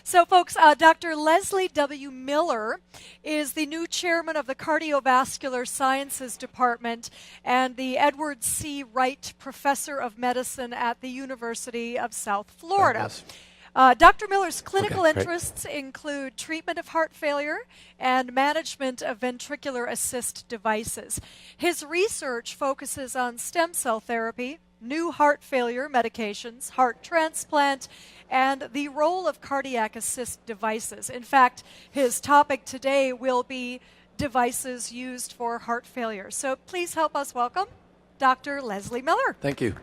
So, folks, Dr. Leslie W. Miller is the new chairman of the Cardiovascular Sciences Department and the Edward C. Wright Professor of Medicine at the University of South Florida. Dr. Miller's clinical interests include treatment of heart failure and management of ventricular assist devices. His research focuses on stem cell therapy, new heart failure medications, heart transplant, and the role of cardiac assist devices. In fact, his topic today will be devices used for heart failure. So please help us welcome Dr. Leslie Miller. Thank you.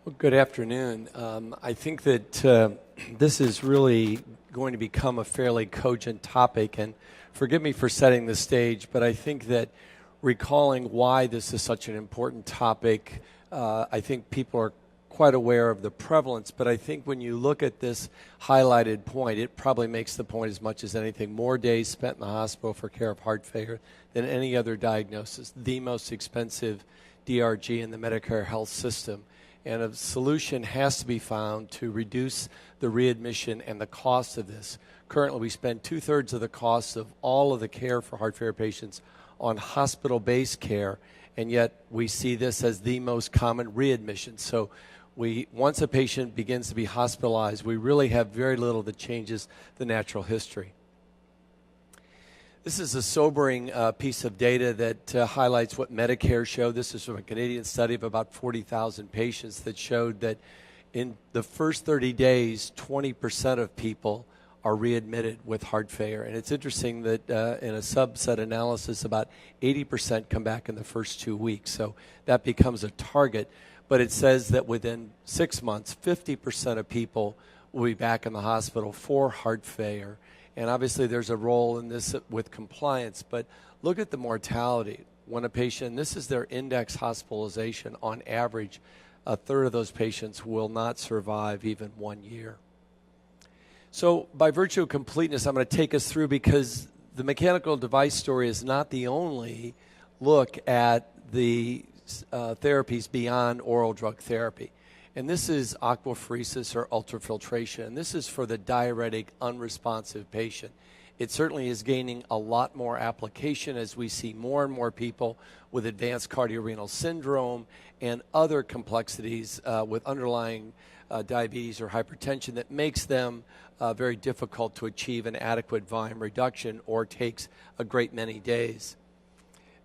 Well, good afternoon. I think that this is really going to become a fairly cogent topic, and forgive me for setting the stage, but I think that recalling why this is such an important topic, I think people are quite aware of the prevalence, but I think when you look at this highlighted point, it probably makes the point as much as anything. More days spent in the hospital for care of heart failure than any other diagnosis, the most expensive DRG in the Medicare health system. And a solution has to be found to reduce the readmission and the cost of this. Currently, we spend 2/3 of the cost of all of the care for heart failure patients on hospital-based care, and yet we see this as the most common readmission. So once a patient begins to be hospitalized, we really have very little that changes the natural history. This is a sobering piece of data that highlights what Medicare showed. This is from a Canadian study of about 40,000 patients that showed that in the first 30 days, 20% of people are readmitted with heart failure. And it's interesting that in a subset analysis, about 80% come back in the first 2 weeks. So that becomes a target. But it says that within 6 months, 50% of people will be back in the hospital for heart failure. And obviously there's a role in this with compliance. But look at the mortality. When a patient, this is their index hospitalization, on average, 1/3 of those patients will not survive even 1 year. So by virtue of completeness, I'm going to take us through, because the mechanical device story is not the only look at the therapies beyond oral drug therapy. And this is aquaphoresis or ultrafiltration. And this is for the diuretic unresponsive patient. It certainly is gaining a lot more application as we see more and more people with advanced cardiorenal syndrome and other complexities with underlying diabetes or hypertension that makes them very difficult to achieve an adequate volume reduction or takes a great many days.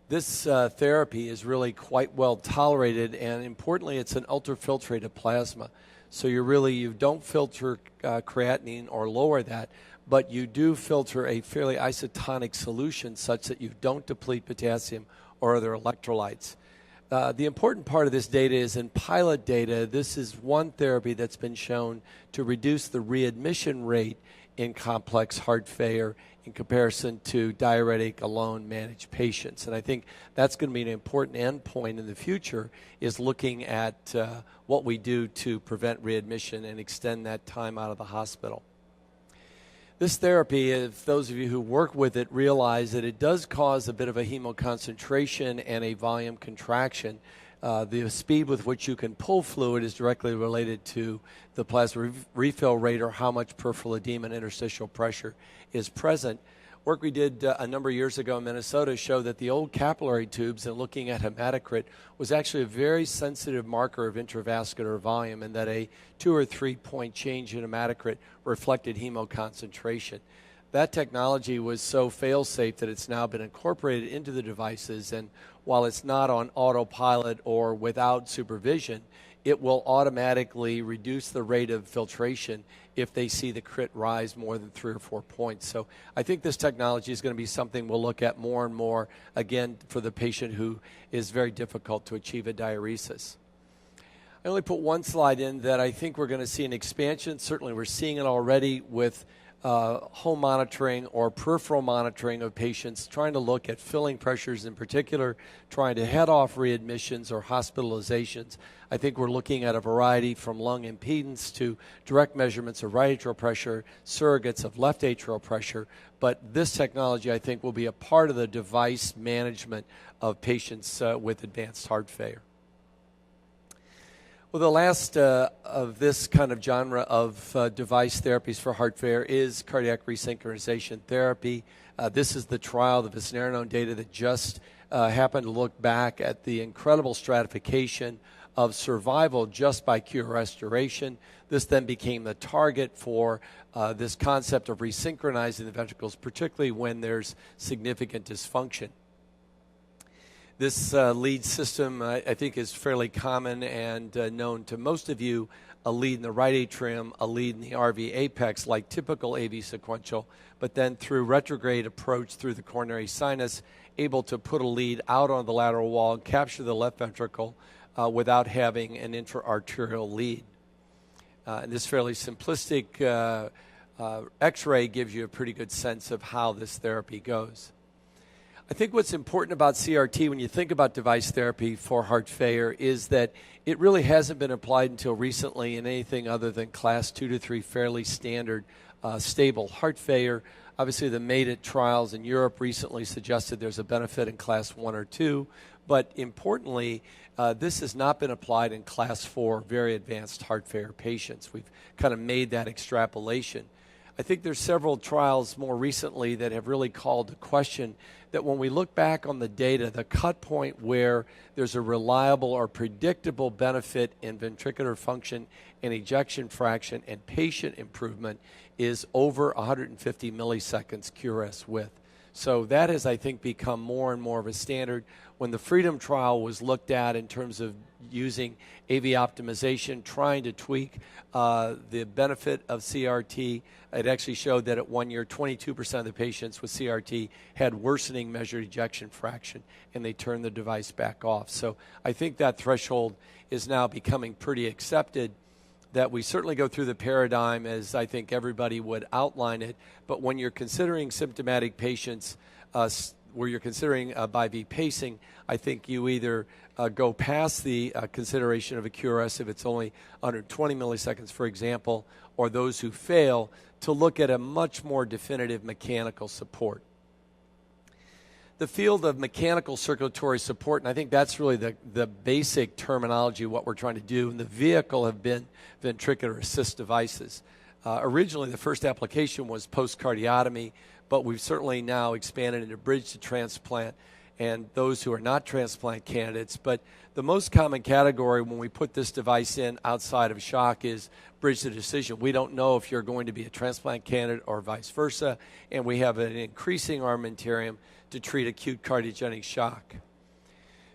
This therapy is really quite well tolerated, and importantly, it's an ultrafiltrated plasma. So you don't filter creatinine or lower that, but you do filter a fairly isotonic solution such that you don't deplete potassium or other electrolytes. The important part of this data is in pilot data, this is one therapy that's been shown to reduce the readmission rate in complex heart failure in comparison to diuretic alone managed patients. And I think that's going to be an important endpoint in the future, is looking at what we do to prevent readmission and extend that time out of the hospital. This therapy, if those of you who work with it realize that it does cause a bit of a hemoconcentration and a volume contraction. The speed with which you can pull fluid is directly related to the plasma refill rate, or how much peripheral edema and interstitial pressure is present. Work we did a number of years ago in Minnesota showed that the old capillary tubes, and looking at Hematocrit, was actually a very sensitive marker of intravascular volume, and that a 2 or 3 point change in Hematocrit reflected hemoconcentration. That technology was so fail-safe that it's now been incorporated into the devices, and while it's not on autopilot or without supervision, it will automatically reduce the rate of filtration if they see the crit rise more than 3 or 4 points. So I think this technology is going to be something we'll look at more and more, again, for the patient who is very difficult to achieve a diuresis. I only put one slide in that I think we're going to see an expansion. Certainly we're seeing it already with home monitoring or peripheral monitoring of patients, trying to look at filling pressures in particular, trying to head off readmissions or hospitalizations. I think we're looking at a variety from lung impedance to direct measurements of right atrial pressure, surrogates of left atrial pressure. But this technology, I think, will be a part of the device management of patients with advanced heart failure. Well, the last of this kind of genre of device therapies for heart failure is cardiac resynchronization therapy. This is the trial, the Visnarenone data that just happened to look back at the incredible stratification of survival just by QRS restoration. This then became the target for this concept of resynchronizing the ventricles, particularly when there's significant dysfunction. This lead system, I think, is fairly common and known to most of you. A lead in the right atrium, a lead in the RV apex, like typical AV sequential, but then through retrograde approach through the coronary sinus, able to put a lead out on the lateral wall and capture the left ventricle without having an intra-arterial lead. And this fairly simplistic X-ray gives you a pretty good sense of how this therapy goes. I think what's important about CRT when you think about device therapy for heart failure is that it really hasn't been applied until recently in anything other than class 2 to 3 fairly standard stable heart failure. Obviously, the MADE-IT trials in Europe recently suggested there's a benefit in class 1 or 2, but importantly, this has not been applied in class 4 very advanced heart failure patients. We've kind of made that extrapolation. I think there's several trials more recently that have really called to question that when we look back on the data, the cut point where there's a reliable or predictable benefit in ventricular function and ejection fraction and patient improvement is over 150 milliseconds QRS width. So that has, I think, become more and more of a standard. When the Freedom trial was looked at in terms of using AV optimization, trying to tweak the benefit of CRT, it actually showed that at 1 year, 22% of the patients with CRT had worsening measured ejection fraction, and they turned the device back off. So I think that threshold is now becoming pretty accepted, that we certainly go through the paradigm as I think everybody would outline it, but when you're considering symptomatic patients, where you're considering BiV pacing, I think you either go past the consideration of a QRS if it's only under 20 milliseconds, for example, or those who fail to look at a much more definitive mechanical support. The field of mechanical circulatory support, and I think that's really the basic terminology of what we're trying to do, and the vehicle have been ventricular assist devices. Originally, the first application was post-cardiotomy, but we've certainly now expanded into bridge to transplant and those who are not transplant candidates. But the most common category when we put this device in outside of shock is bridge to decision. We don't know if you're going to be a transplant candidate or vice versa, and we have an increasing armamentarium to treat acute cardiogenic shock.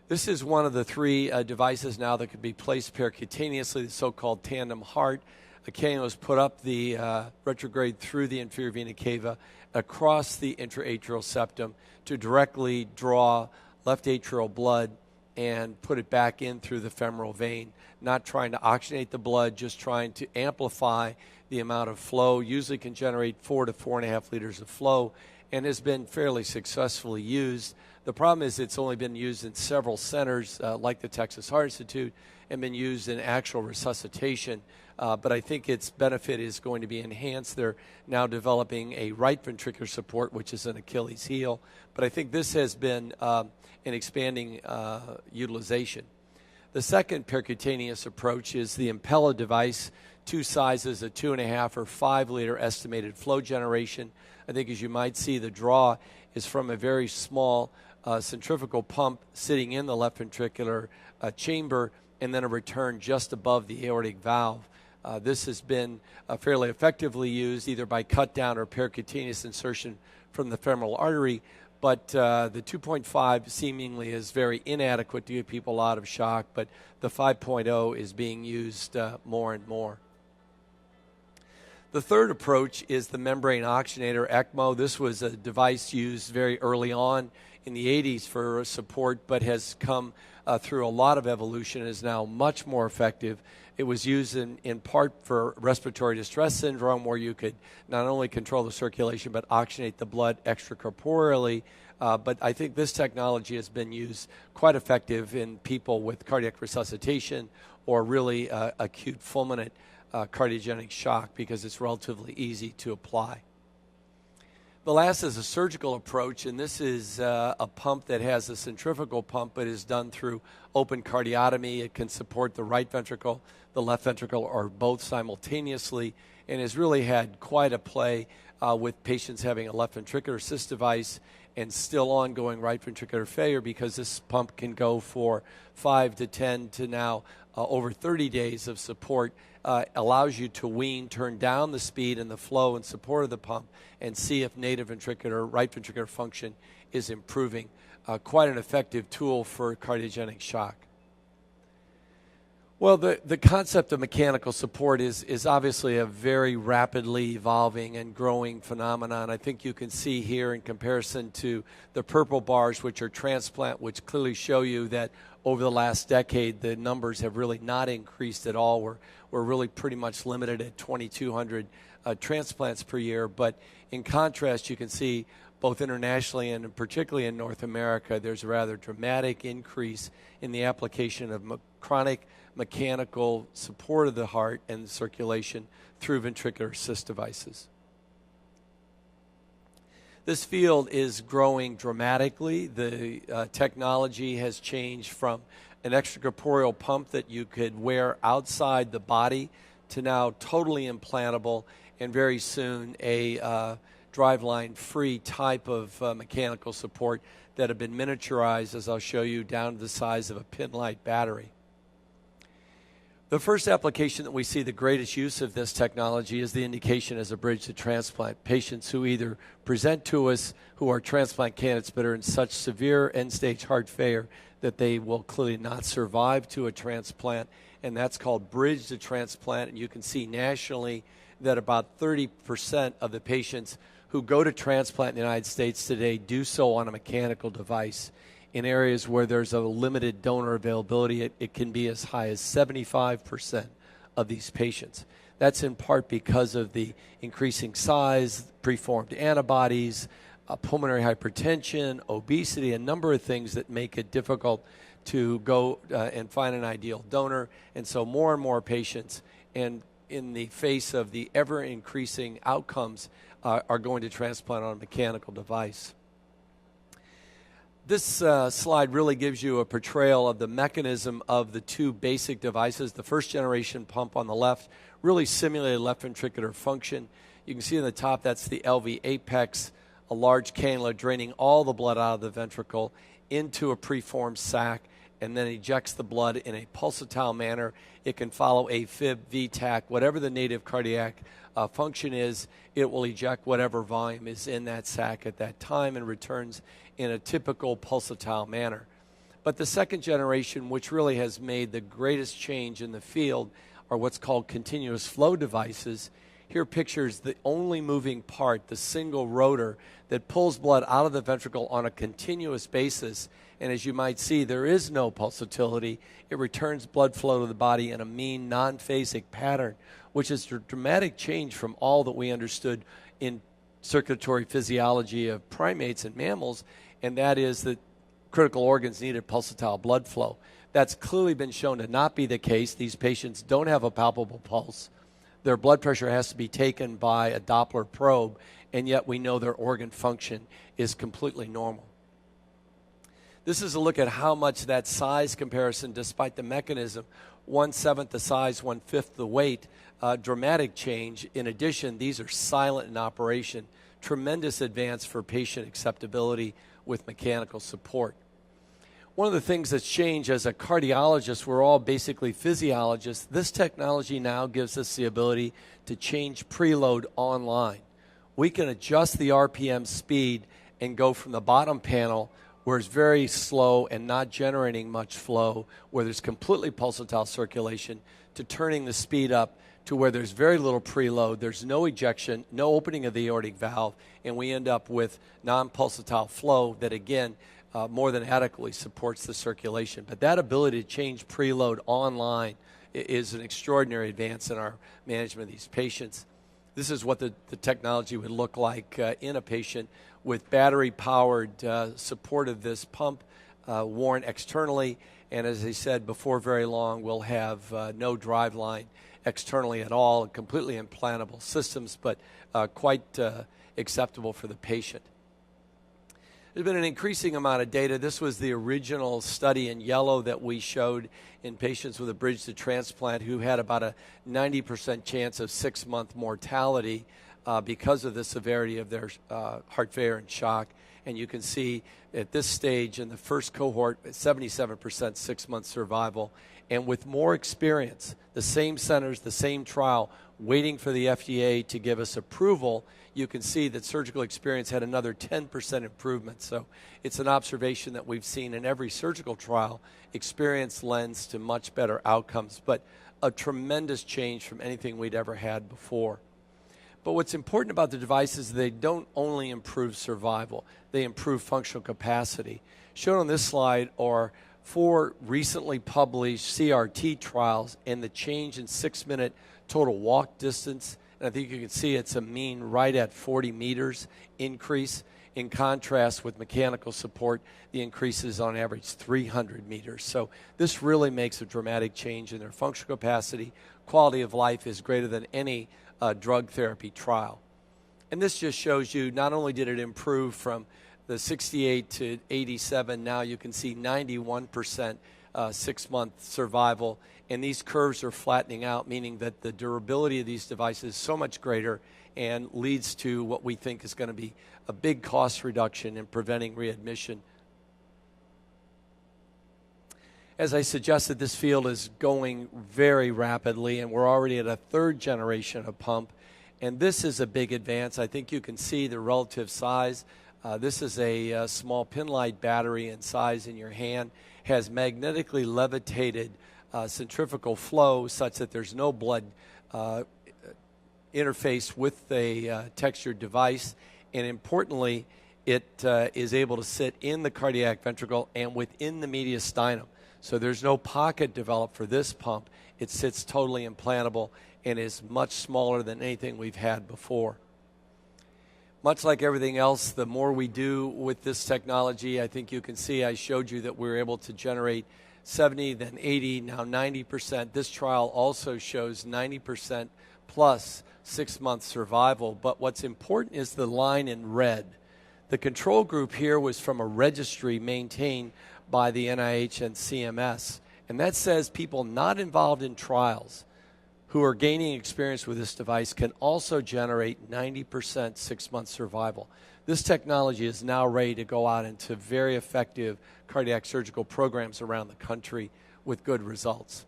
This is one of the 3 devices now that could be placed percutaneously, the so-called tandem heart. A cannula is put up the retrograde through the inferior vena cava across the intraatrial septum to directly draw left atrial blood and put it back in through the femoral vein, not trying to oxygenate the blood, just trying to amplify the amount of flow. Usually can generate 4 to 4.5 liters of flow and has been fairly successfully used. The problem is it's only been used in several centers like the Texas Heart Institute and been used in actual resuscitation. But I think its benefit is going to be enhanced. They're now developing a right ventricular support, which is an Achilles heel. But I think this has been an expanding utilization. The second percutaneous approach is the Impella device, 2 sizes, a 2.5 or 5 liter estimated flow generation. I think, as you might see, the draw is from a very small centrifugal pump sitting in the left ventricular chamber, and then a return just above the aortic valve. This has been fairly effectively used either by cut down or percutaneous insertion from the femoral artery, but the 2.5 seemingly is very inadequate to give people out of shock, but the 5.0 is being used more and more. The third approach is the membrane oxygenator, ECMO. This was a device used very early on in the 80s for support, but has come through a lot of evolution and is now much more effective. It was used in part for respiratory distress syndrome, where you could not only control the circulation but oxygenate the blood extracorporeally. But I think this technology has been used quite effective in people with cardiac resuscitation or really acute fulminant cardiogenic shock because it's relatively easy to apply. The last is a surgical approach, and this is a pump that has a centrifugal pump, but is done through open cardiotomy. It can support the right ventricle, the left ventricle, or both simultaneously, and has really had quite a play with patients having a left ventricular assist device and still ongoing right ventricular failure, because this pump can go for 5 to 10 to now over 30 days of support. Allows you to wean, turn down the speed and the flow and support of the pump, and see if native ventricular, right ventricular function is improving. Quite an effective tool for cardiogenic shock. Well, the concept of mechanical support is obviously a very rapidly evolving and growing phenomenon. I think you can see here in comparison to the purple bars, which are transplant, which clearly show you that over the last decade, the numbers have really not increased at all. We're really pretty much limited at 2,200 transplants per year. But in contrast, you can see both internationally and particularly in North America, there's a rather dramatic increase in the application of chronic mechanical support of the heart and the circulation through ventricular assist devices. This field is growing dramatically. The technology has changed from an extracorporeal pump that you could wear outside the body to now totally implantable, and very soon a driveline-free type of mechanical support that have been miniaturized, as I'll show you, down to the size of a pin-light battery. The first application that we see the greatest use of this technology is the indication as a bridge to transplant. Patients who either present to us who are transplant candidates but are in such severe end-stage heart failure that they will clearly not survive to a transplant, and that's called bridge to transplant. And you can see nationally that about 30% of the patients who go to transplant in the United States today do so on a mechanical device. In areas where there's a limited donor availability, it can be as high as 75% of these patients. That's in part because of the increasing size, preformed antibodies, pulmonary hypertension, obesity, a number of things that make it difficult to go and find an ideal donor. And so more and more patients, and in the face of the ever-increasing outcomes, are going to transplant on a mechanical device. This slide really gives you a portrayal of the mechanism of the two basic devices. The first generation pump on the left really simulated left ventricular function. You can see in the top that's the LV apex, a large cannula draining all the blood out of the ventricle into a preformed sac, and then ejects the blood in a pulsatile manner. It can follow AFib, VTAC, whatever the native cardiac function is, it will eject whatever volume is in that sac at that time and returns in a typical pulsatile manner. But the second generation, which really has made the greatest change in the field, are what's called continuous flow devices. Here pictures the only moving part, the single rotor that pulls blood out of the ventricle on a continuous basis. And as you might see, there is no pulsatility. It returns blood flow to the body in a mean, non-phasic pattern, which is a dramatic change from all that we understood in circulatory physiology of primates and mammals, and that is that critical organs needed pulsatile blood flow. That's clearly been shown to not be the case. These patients don't have a palpable pulse. Their blood pressure has to be taken by a Doppler probe, and yet we know their organ function is completely normal. This is a look at how much that size comparison, despite the mechanism, 1/7 the size, 1/5 the weight, dramatic change. In addition, these are silent in operation. Tremendous advance for patient acceptability with mechanical support. One of the things that's changed as a cardiologist, we're all basically physiologists. This technology now gives us the ability to change preload online. We can adjust the RPM speed and go from the bottom panel, where it's very slow and not generating much flow, where there's completely pulsatile circulation, to turning the speed up to where there's very little preload, there's no ejection, no opening of the aortic valve, and we end up with non-pulsatile flow that, again, more than adequately supports the circulation. But that ability to change preload online is an extraordinary advance in our management of these patients. This is what the technology would look like in a patient with battery-powered support of this pump worn externally. And as I said, before very long, we'll have no driveline externally at all, completely implantable systems, but quite acceptable for the patient. There's been an increasing amount of data. This was the original study in yellow that we showed in patients with a bridge to transplant who had about a 90% chance of 6-month mortality because of the severity of their heart failure and shock. And you can see at this stage in the first cohort, 77% 6-month survival. And with more experience, the same centers, the same trial, waiting for the FDA to give us approval, you can see that surgical experience had another 10% improvement. So it's an observation that we've seen in every surgical trial. Experience lends to much better outcomes, but a tremendous change from anything we'd ever had before. But what's important about the devices is they don't only improve survival, they improve functional capacity. Shown on this slide are 4 recently published CRT trials and the change in 6-minute total walk distance. And I think you can see it's a mean right at 40 meters increase. In contrast with mechanical support, the increase is on average 300 meters. So this really makes a dramatic change in their functional capacity. Quality of life is greater than any drug therapy trial. And this just shows you not only did it improve from the 68 to 87, now you can see 91% 6-month survival. And these curves are flattening out, meaning that the durability of these devices is so much greater and leads to what we think is going to be a big cost reduction in preventing readmission. As I suggested, this field is going very rapidly, and we're already at a 3rd generation of pump. And this is a big advance. I think you can see the relative size. This is a small pin-light battery in size in your hand, has magnetically levitated centrifugal flow such that there's no blood interface with a textured device. And importantly, it is able to sit in the cardiac ventricle and within the mediastinum. So there's no pocket developed for this pump. It sits totally implantable and is much smaller than anything we've had before. Much like everything else, the more we do with this technology, I think you can see I showed you that we were able to generate 70, then 80, now 90%. This trial also shows 90% plus 6-month survival. But what's important is the line in red. The control group here was from a registry maintained by the NIH and CMS. And that says people not involved in trials who are gaining experience with this device can also generate 90% 6-month survival. This technology is now ready to go out into very effective cardiac surgical programs around the country with good results.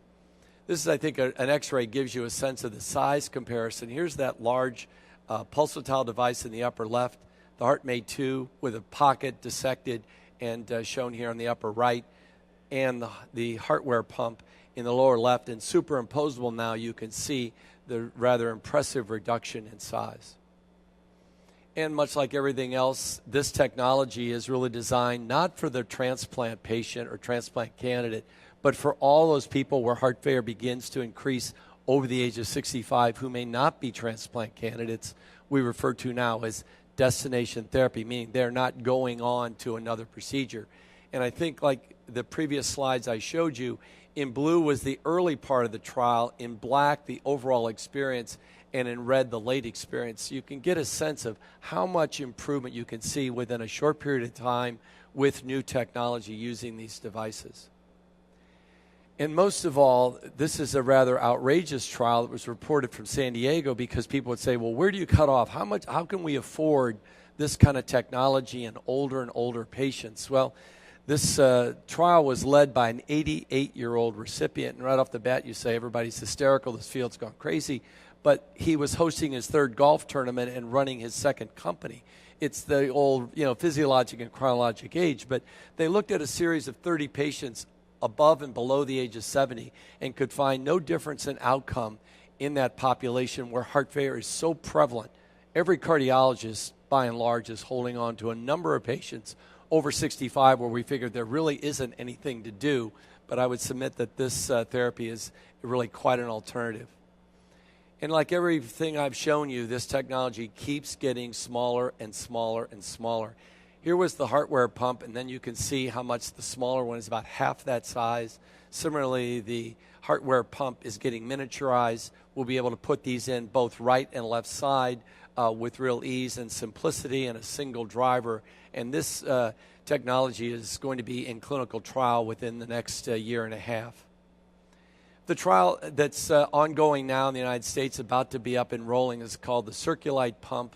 This is, I think, an X-ray gives you a sense of the size comparison. Here's that large Pulsatile device in the upper left, the HeartMate 2 with a pocket dissected and shown here on the upper right, and the HeartWare pump in the lower left. And superimposable now, you can see the rather impressive reduction in size. And much like everything else, this technology is really designed not for the transplant patient or transplant candidate, but for all those people where heart failure begins to increase over the age of 65 who may not be transplant candidates, we refer to now as destination therapy, meaning they're not going on to another procedure. And I think, like the previous slides I showed you, in blue was the early part of the trial, in black the overall experience, and in red the late experience. You can get a sense of how much improvement you can see within a short period of time with new technology using these devices. And most of all, this is a rather outrageous trial that was reported from San Diego, because people would say, well, where do you cut off? How can we afford this kind of technology in older and older patients? Well, this trial was led by an 88-year-old recipient. And right off the bat, you say, everybody's hysterical, this field's gone crazy. But he was hosting his 3rd golf tournament and running his 2nd company. It's the old, physiologic and chronologic age. But they looked at a series of 30 patients above and below the age of 70 and could find no difference in outcome in that population where heart failure is so prevalent. Every cardiologist, by and large, is holding on to a number of patients over 65 where we figured there really isn't anything to do, but I would submit that this therapy is really quite an alternative. And like everything I've shown you, this technology keeps getting smaller and smaller and smaller. Here was the HeartWare pump, and then you can see how much the smaller one is about half that size. Similarly, the HeartWare pump is getting miniaturized. We'll be able to put these in both right and left side with real ease and simplicity and a single driver. And this technology is going to be in clinical trial within the next year and a half. The trial that's ongoing now in the United States, about to be up and rolling, is called the Circulite pump.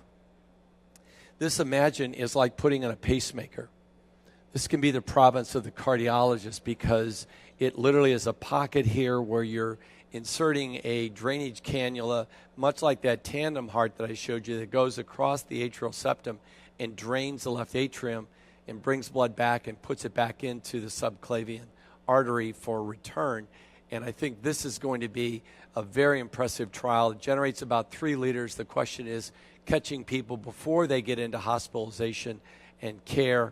This, imagine, is like putting in a pacemaker. This can be the province of the cardiologist because it literally is a pocket here where you're inserting a drainage cannula, much like that tandem heart that I showed you, that goes across the atrial septum and drains the left atrium and brings blood back and puts it back into the subclavian artery for return. And I think this is going to be a very impressive trial. It generates about 3 liters. The question is catching people before they get into hospitalization and care.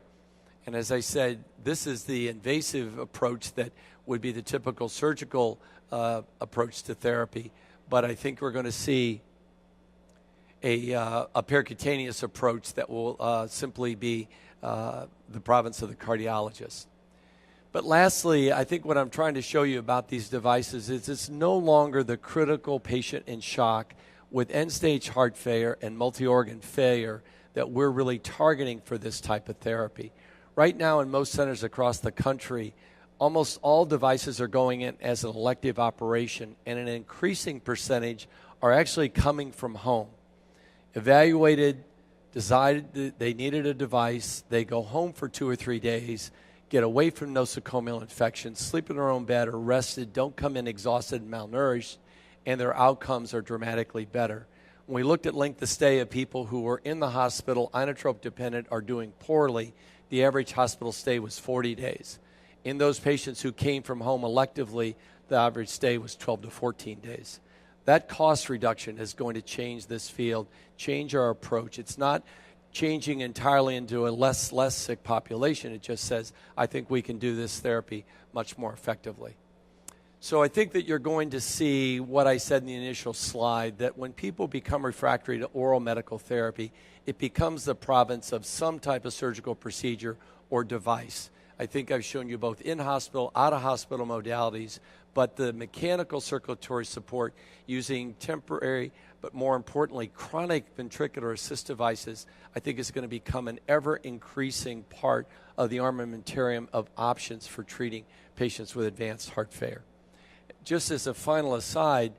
And as I said, this is the invasive approach that would be the typical surgical approach to therapy. But I think we're going to see a percutaneous approach that will simply be the province of the cardiologist. But lastly, I think what I'm trying to show you about these devices is it's no longer the critical patient in shock with end-stage heart failure and multi-organ failure that we're really targeting for this type of therapy. Right now in most centers across the country, almost all devices are going in as an elective operation, and an increasing percentage are actually coming from home. Evaluated, decided that they needed a device, they go home for 2 or 3 days, get away from nosocomial infection, sleep in their own bed or rested, don't come in exhausted and malnourished, and their outcomes are dramatically better. When we looked at length of stay of people who were in the hospital, inotrope dependent, or doing poorly, the average hospital stay was 40 days. In those patients who came from home electively, the average stay was 12 to 14 days. That cost reduction is going to change this field, change our approach. It's not changing entirely into a less sick population. It just says, I think we can do this therapy much more effectively. So I think that you're going to see what I said in the initial slide, that when people become refractory to oral medical therapy, it becomes the province of some type of surgical procedure or device. I think I've shown you both in-hospital, out-of-hospital modalities, but the mechanical circulatory support using temporary, but more importantly, chronic ventricular assist devices, I think is going to become an ever-increasing part of the armamentarium of options for treating patients with advanced heart failure. Just as a final aside,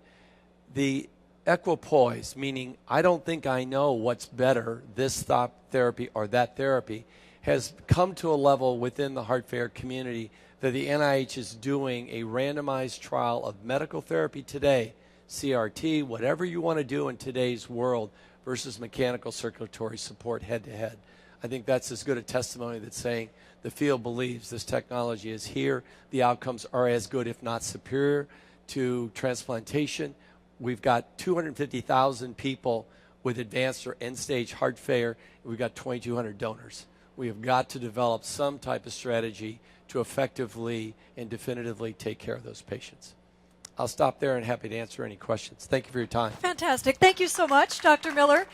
the equipoise, meaning I don't think I know what's better, this therapy or that therapy, has come to a level within the heart failure community that the NIH is doing a randomized trial of medical therapy today, CRT, whatever you want to do in today's world, versus mechanical circulatory support head-to-head. I think that's as good a testimony that's saying the field believes this technology is here. The outcomes are as good, if not superior, to transplantation. We've got 250,000 people with advanced or end-stage heart failure, and we've got 2,200 donors. We have got to develop some type of strategy to effectively and definitively take care of those patients. I'll stop there and happy to answer any questions. Thank you for your time. Fantastic. Thank you so much, Dr. Miller.